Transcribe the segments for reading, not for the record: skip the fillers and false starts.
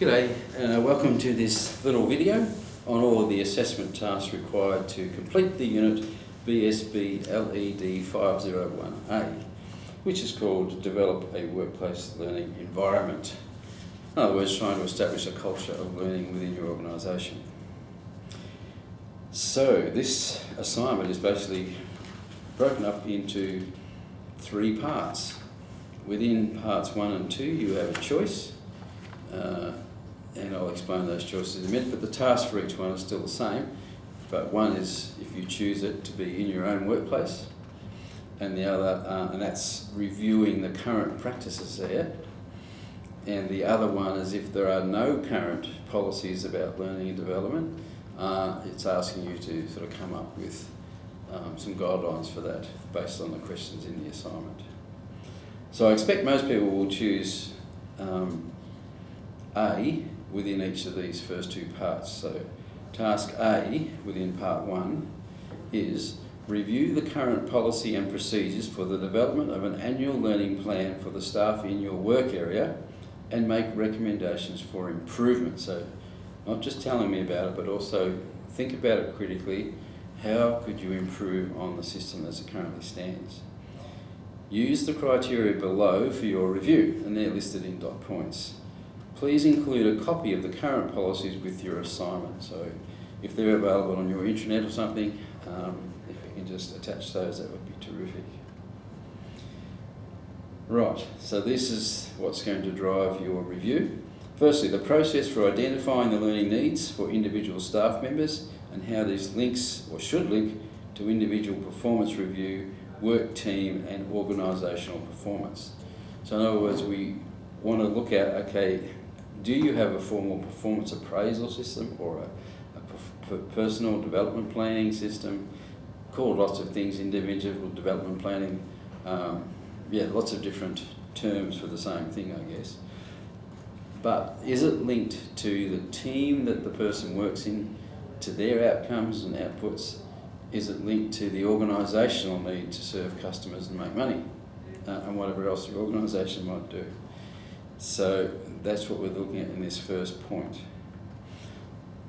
G'day, welcome to this little video on all of the assessment tasks required to complete the unit BSBLED501A, which is called Develop a Workplace Learning Environment. In other words, trying to establish a culture of learning within your organisation. So this assignment is basically broken up into three parts. Within parts 1 and 2 you have a choice, and I'll explain those choices in a minute, but the task for each one is still the same. But one is, if you choose it, to be in your own workplace, and the other, and that's reviewing the current practices there. And the other one is if there are no current policies about learning and development, it's asking you to sort of come up with some guidelines for that based on the questions in the assignment. So I expect most people will choose A within each of these first two parts. So task A within part 1 is review the current policy and procedures for the development of an annual learning plan for the staff in your work area and make recommendations for improvement. So not just telling me about it, but also think about it critically. How could you improve on the system as it currently stands? Use the criteria below for your review, and they're listed in dot points. Please include a copy of the current policies with your assignment. So if they're available on your intranet or something, if you can just attach those, that would be terrific. Right, so this is what's going to drive your review. Firstly, the process for identifying the learning needs for individual staff members and how this links or should link to individual performance review, work team and organisational performance. So in other words, we want to look at, okay, do you have a formal performance appraisal system or a personal development planning system? Called lots of things, individual development planning, lots of different terms for the same thing, I guess. But is it linked to the team that the person works in, to their outcomes and outputs? Is it linked to the organisational need to serve customers and make money, and whatever else your organisation might do? So that's what we're looking at in this first point.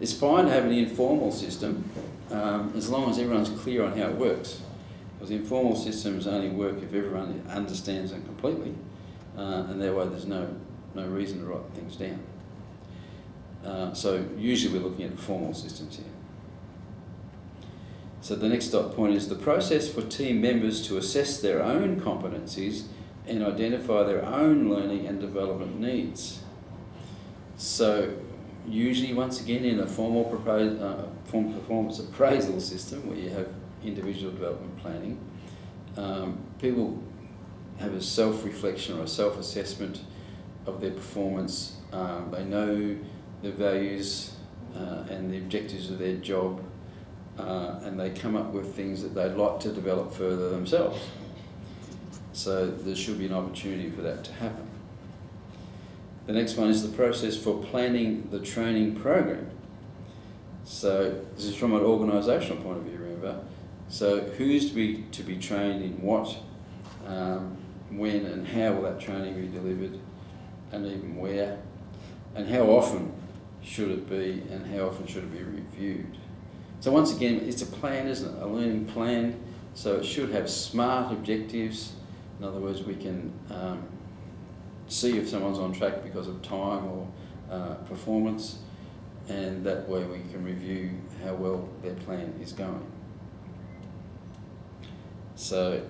It's fine to have an informal system as long as everyone's clear on how it works, because informal systems only work if everyone understands them completely, and that way there's no reason to write things down. So usually we're looking at formal systems here. So the next dot point is the process for team members to assess their own competencies and identify their own learning and development needs. So usually, once again, in a formal performance appraisal system where you have individual development planning, people have a self-reflection or a self-assessment of their performance. They know their values and the objectives of their job, and they come up with things that they'd like to develop further themselves. So there should be an opportunity for that to happen. The next one is the process for planning the training program. So this is from an organisational point of view, remember. So who's to be trained in what, when and how will that training be delivered, and even where, and how often should it be, and how often should it be reviewed. So once again, it's a plan, isn't it? A learning plan. So it should have SMART objectives. In other words, we can see if someone's on track because of time or performance, and that way we can review how well their plan is going. So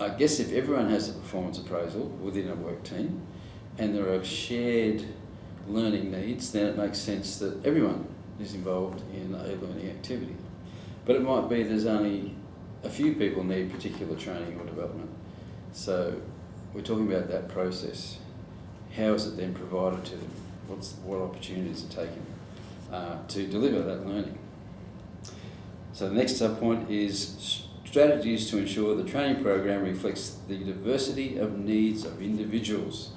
I guess if everyone has a performance appraisal within a work team and there are shared learning needs, then it makes sense that everyone is involved in a learning activity. But it might be there's only a few people need particular training or development. So we're talking about that process. How is it then provided to them? What opportunities are taken to deliver that learning? So the next subpoint is strategies to ensure the training program reflects the diversity of needs of individuals.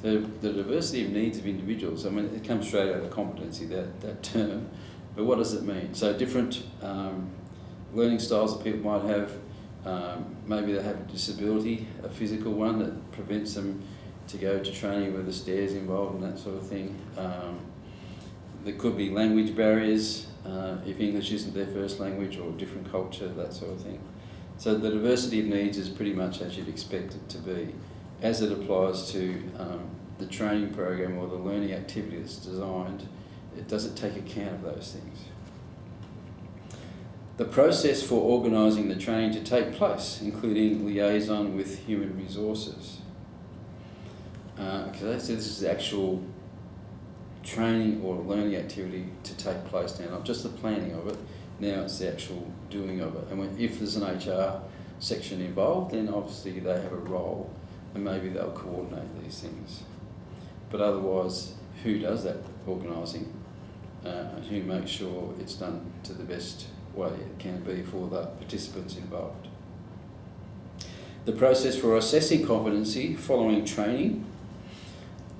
The diversity of needs of individuals, I mean, it comes straight out of competency, that term, but what does it mean? So different learning styles that people might have, maybe they have a disability, a physical one that prevents them to go to training where the stairs involved and that sort of thing. There could be language barriers if English isn't their first language, or different culture, that sort of thing. So the diversity of needs is pretty much as you'd expect it to be, as it applies to the training program or the learning activity that's designed. It doesn't take account of those things. The process for organising the training to take place, including liaison with human resources. Okay, so this is the actual training or learning activity to take place now, not just the planning of it, now it's the actual doing of it. And if there's an HR section involved, then obviously they have a role and maybe they'll coordinate these things. But otherwise, who does that organising? Who makes sure it's done to the best way it can be for the participants involved? The process for assessing competency following training.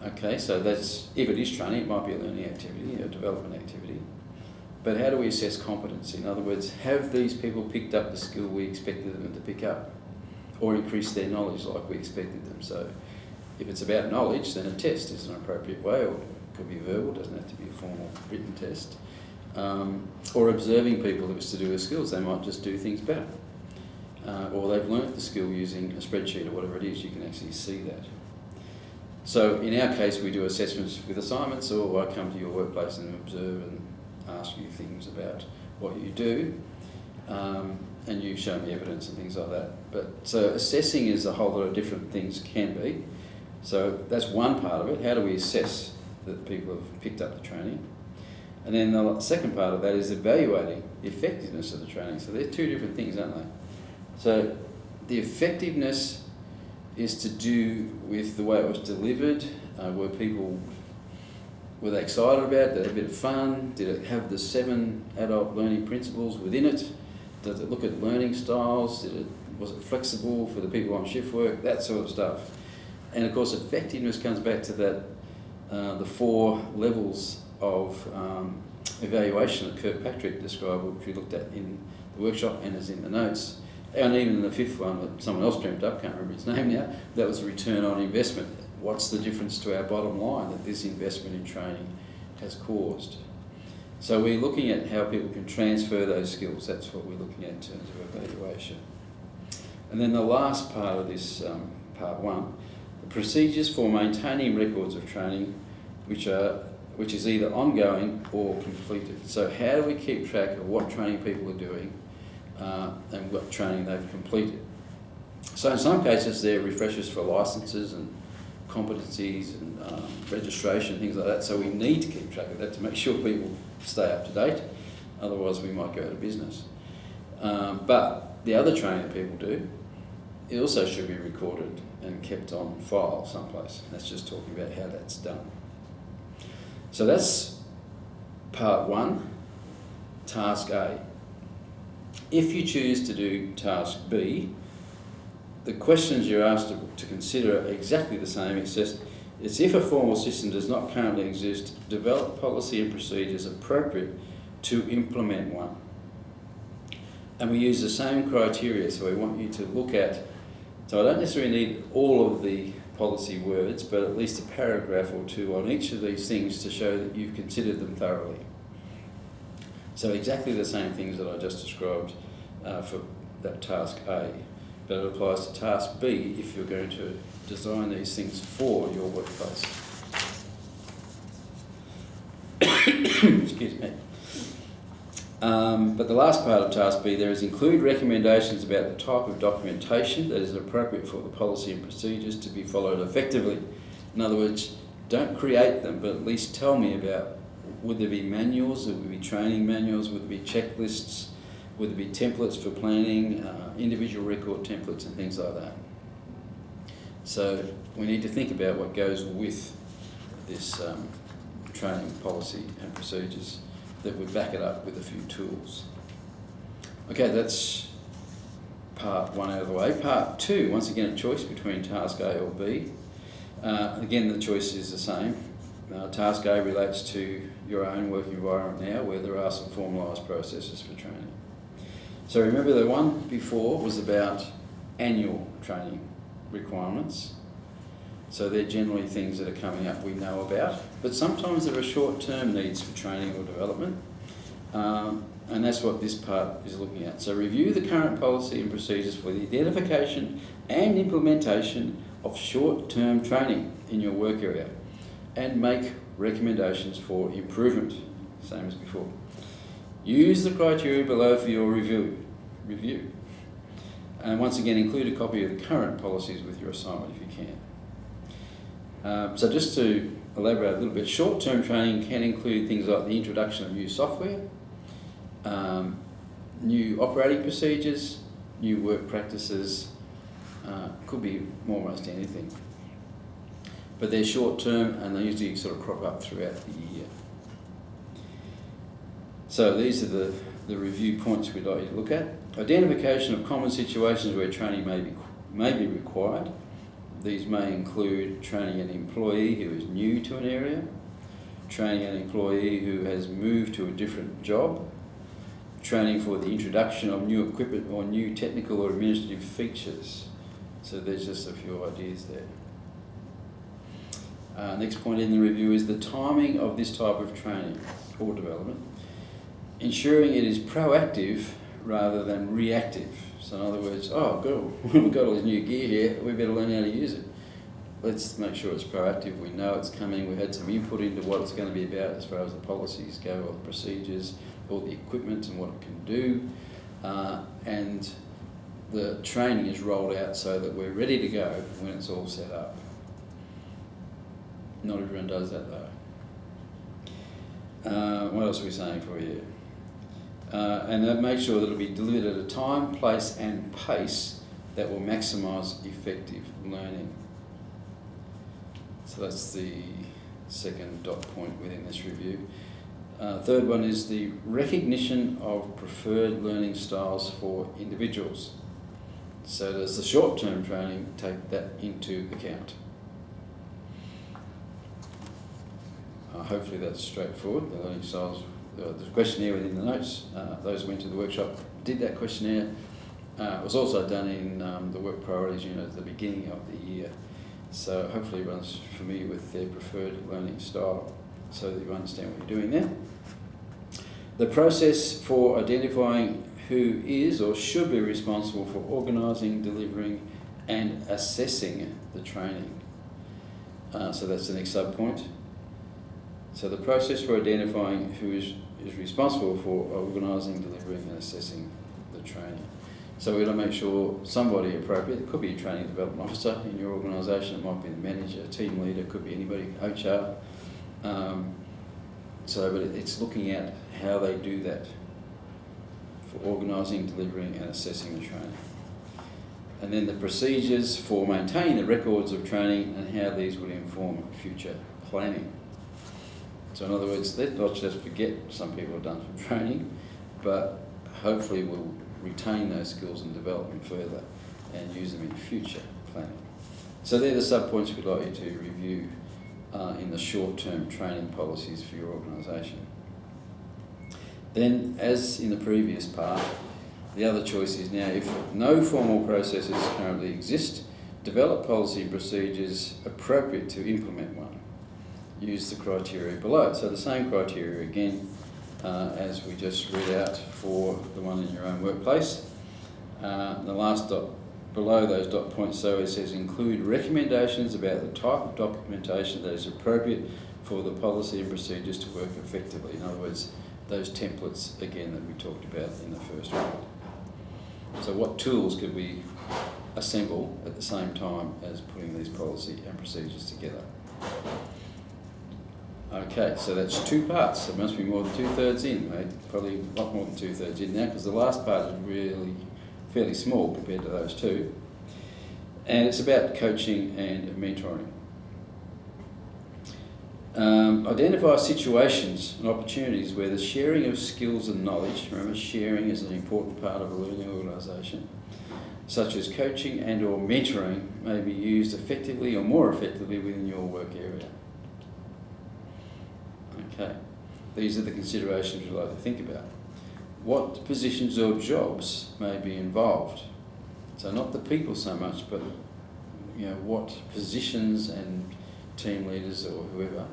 Okay, so that's, if it is training, it might be a learning activity, a development activity. But how do we assess competency? In other words, have these people picked up the skill we expected them to pick up, or increased their knowledge like we expected them? So if it's about knowledge, then a test is an appropriate way, or it could be verbal, doesn't have to be a formal written test. Or observing people, if it's to do with skills, they might just do things better. Or they've learnt the skill using a spreadsheet or whatever it is, you can actually see that. So in our case, we do assessments with assignments, or I come to your workplace and observe and ask you things about what you do, and you show me evidence and things like that. But so assessing is a whole lot of different things can be. So that's one part of it. How do we assess that people have picked up the training? And then the second part of that is evaluating the effectiveness of the training. So they're two different things, aren't they? So the effectiveness is to do with the way it was delivered. Were they excited about it? Did it have a bit of fun? Did it have the 7 adult learning principles within it? Does it look at learning styles? Was it flexible for the people on shift work? That sort of stuff. And of course, effectiveness comes back to that, the 4 levels of evaluation that Kirkpatrick described, which we looked at in the workshop and is in the notes. And even the 5th one that someone else dreamt up, can't remember his name now, that was return on investment. What's the difference to our bottom line that this investment in training has caused? So we're looking at how people can transfer those skills. That's what we're looking at in terms of evaluation. And then the last part of this, part 1, the procedures for maintaining records of training which is either ongoing or completed. So how do we keep track of what training people are doing and what training they've completed? So in some cases they're refreshers for licences and competencies and registration, things like that. So we need to keep track of that to make sure people stay up to date. Otherwise we might go out of business. But the other training that people do, it also should be recorded and kept on file someplace. That's just talking about how that's done. So that's part 1, task A. If you choose to do task B, the questions you're asked to consider are exactly the same. It's just, it's if a formal system does not currently exist, develop policy and procedures appropriate to implement one. And we use the same criteria, so we want you to look at, so I don't necessarily need all of the policy words, but at least a paragraph or 2 on each of these things to show that you've considered them thoroughly. So exactly the same things that I just described for that task A, but it applies to task B if you're going to design these things for your workplace. Excuse me. But the last part of task B there is include recommendations about the type of documentation that is appropriate for the policy and procedures to be followed effectively. In other words, don't create them, but at least tell me about, would there be manuals, would there be training manuals, would there be checklists, would there be templates for planning, individual record templates and things like that. So we need to think about what goes with this training policy and procedures, that would back it up with a few tools. Okay, that's part 1 out of the way. Part 2, once again a choice between task A or B. Again, the choice is the same. Task A relates to your own work environment now, where there are some formalised processes for training. So remember, the one before was about annual training requirements. So they're generally things that are coming up we know about, but sometimes there are short-term needs for training or development, and that's what this part is looking at. So review the current policy and procedures for the identification and implementation of short-term training in your work area and make recommendations for improvement, same as before. Use the criteria below for your review. And once again, include a copy of the current policies with your assignment if you can. So just to elaborate a little bit, short-term training can include things like the introduction of new software, new operating procedures, new work practices, could be almost anything. But they're short-term and they usually sort of crop up throughout the year. So these are the review points we'd like you to look at. Identification of common situations where training may be required. These may include training an employee who is new to an area, training an employee who has moved to a different job, training for the introduction of new equipment or new technical or administrative features. So there's just a few ideas there. Next point in the review is the timing of this type of training or development, ensuring it is proactive rather than reactive. So in other words, oh, good, we've got all this new gear here, we better learn how to use it. Let's make sure it's proactive, we know it's coming, we've had some input into what it's going to be about as far as the policies go, or the procedures, or the equipment and what it can do, and the training is rolled out so that we're ready to go when it's all set up. Not everyone does that though. What else are we saying for you? And that make sure that it'll be delivered at a time, place and pace that will maximise effective learning. So that's the second dot point within this review. Third one is the recognition of preferred learning styles for individuals. So does the short-term training take that into account? Hopefully that's straightforward, the learning styles. The questionnaire within the notes, those who went to the workshop did that questionnaire. It was also done in the work priorities unit at the beginning of the year. So hopefully everyone's familiar with their preferred learning style so that you understand what you're doing there. The process for identifying who is or should be responsible for organising, delivering and assessing the training. So that's the next sub-point. So the process for identifying who is responsible for organising, delivering and assessing the training. So we're going to make sure somebody appropriate, it could be a training development officer in your organisation, it might be the manager, team leader, it could be anybody, HR. But it's looking at how they do that for organising, delivering and assessing the training. And then the procedures for maintaining the records of training and how these would inform future planning. So in other words, let's not just forget some people have done some training, but hopefully we'll retain those skills and develop them further and use them in future planning. So they're the sub-points we'd like you to review in the short-term training policies for your organisation. Then, as in the previous part, the other choice is now, if no formal processes currently exist, develop policy and procedures appropriate to implement one. Use the criteria below. So the same criteria again as we just read out for the one in your own workplace. The last dot below those dot points, so it says include recommendations about the type of documentation that is appropriate for the policy and procedures to work effectively. In other words, those templates again that we talked about in the first one. So what tools could we assemble at the same time as putting these policy and procedures together? Okay, so that's two parts. It must be more than 2/3 in, mate. Probably a lot more than 2/3 in now, because the last part is really fairly small compared to those two. And it's about coaching and mentoring. Identify situations and opportunities where the sharing of skills and knowledge, remember sharing is an important part of a learning organisation, such as coaching and or mentoring, may be used effectively or more effectively within your work area. Okay, these are the considerations we'd like to think about. What positions or jobs may be involved? So not the people so much, but what positions and team leaders or whoever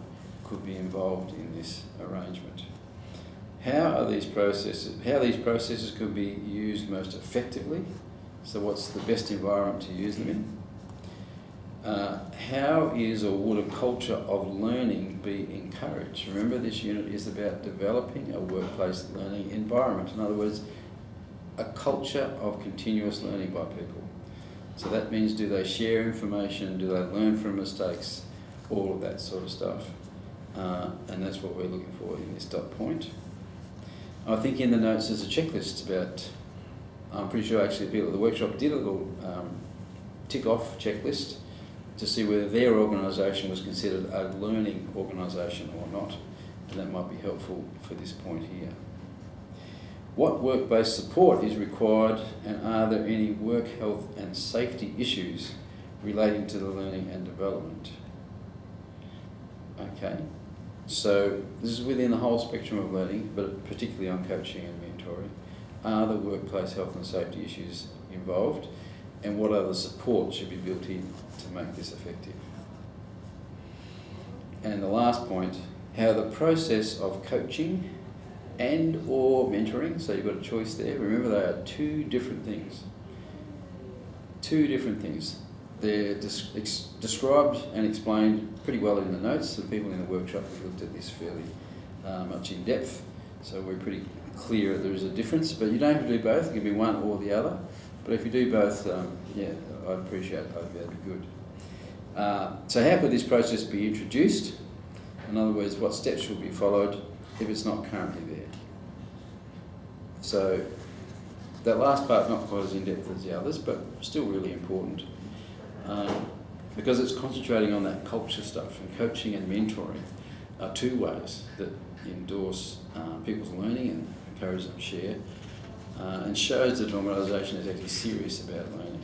could be involved in this arrangement. How these processes could be used most effectively. So what's the best environment to use them in? How is or would a culture of learning be encouraged? Remember, this unit is about developing a workplace learning environment. In other words, a culture of continuous learning by people. So that means, do they share information? Do they learn from mistakes? All of that sort of stuff. And that's what we're looking for in this dot point. I think in the notes there's a checklist about, I'm pretty sure actually people at the workshop did a little tick-off checklist to see whether their organisation was considered a learning organisation or not, and that might be helpful for this point here. What work-based support is required, and are there any work health and safety issues relating to the learning and development? Okay, so this is within the whole spectrum of learning, but particularly on coaching and mentoring. Are the workplace health and safety issues involved, and what other support should be built in to make this effective? And the last point, how the process of coaching and or mentoring, so you've got a choice there. Remember, they are two different things. Two different things. They're described and explained pretty well in the notes. The people in the workshop have looked at this fairly much in depth, so we're pretty clear there is a difference, but you don't have to do both. It can be one or the other, but if you do both, I'd appreciate both. That'd be good. So how could this process be introduced? In other words, what steps should be followed if it's not currently there? So that last part, not quite as in-depth as the others, but still really important, because it's concentrating on that culture stuff, and coaching and mentoring are two ways that endorse people's learning and encourage them to share, and shows that an organisation is actually serious about learning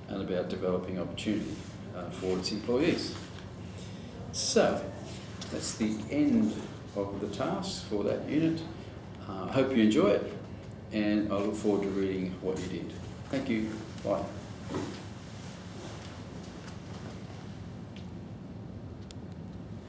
and about developing opportunity for its employees. So that's the end of the tasks for that unit. I hope you enjoy it, and I look forward to reading what you did. Thank you. Bye.